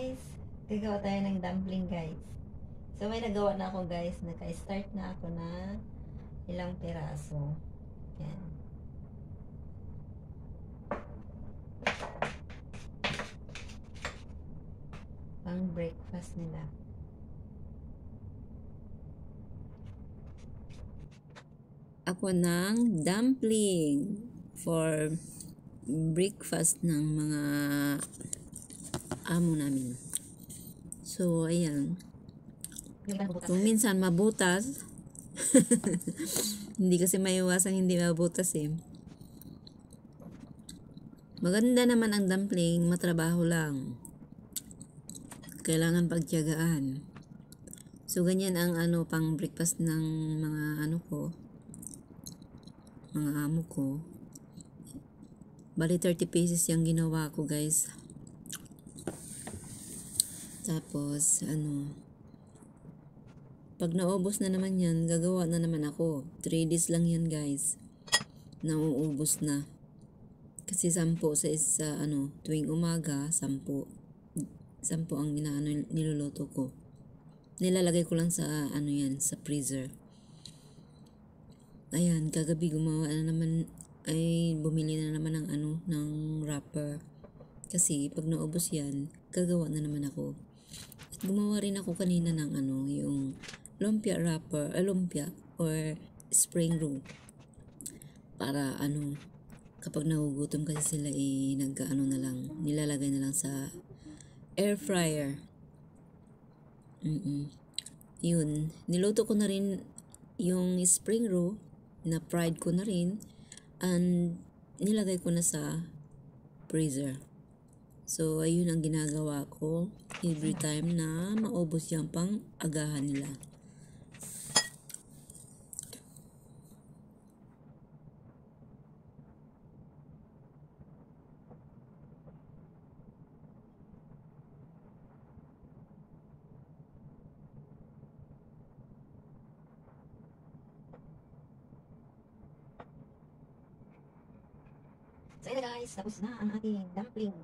guys! Gagawa tayo ng dumpling guys. So may nagawa na ako guys. Naka-start na ako na ilang piraso. Yan. Pang breakfast nila. Ako ng dumpling for breakfast ng mga amo namin. So, ayan. Kung minsan mabutas, hindi kasi maiwasan hindi mabutas eh. Maganda naman ang dumpling, matrabaho lang. Kailangan pagtiyagaan. So, ganyan ang pang breakfast ng mga ko, mga amo ko. Bali 30 pieces yung ginawa ko guys. Tapos, pag naubos na naman yan, gagawa na naman ako. 3 days lang yan guys. Nauubos na. Kasi 10 sa isa, tuwing umaga, 10 ang niluluto ko. Nilalagay ko lang sa, sa freezer. Ayan, kagabi gumawa na naman, bumili na naman ng, ng wrapper. Kasi, pag naubos yan, gagawa na naman ako. At gumawa rin ako kanina ng, yung lumpia wrapper, lumpia, or spring roll. Para, kapag nagugutom kasi sila, na lang, nilalagay na lang sa air fryer. Yun, niluto ko na rin yung spring roll, na fried ko na rin, and nilagay ko na sa freezer. So, ayun ang ginagawa ko every time na maubos yung pang agahan nila. So, yun na guys, tapos na ang ating dumpling.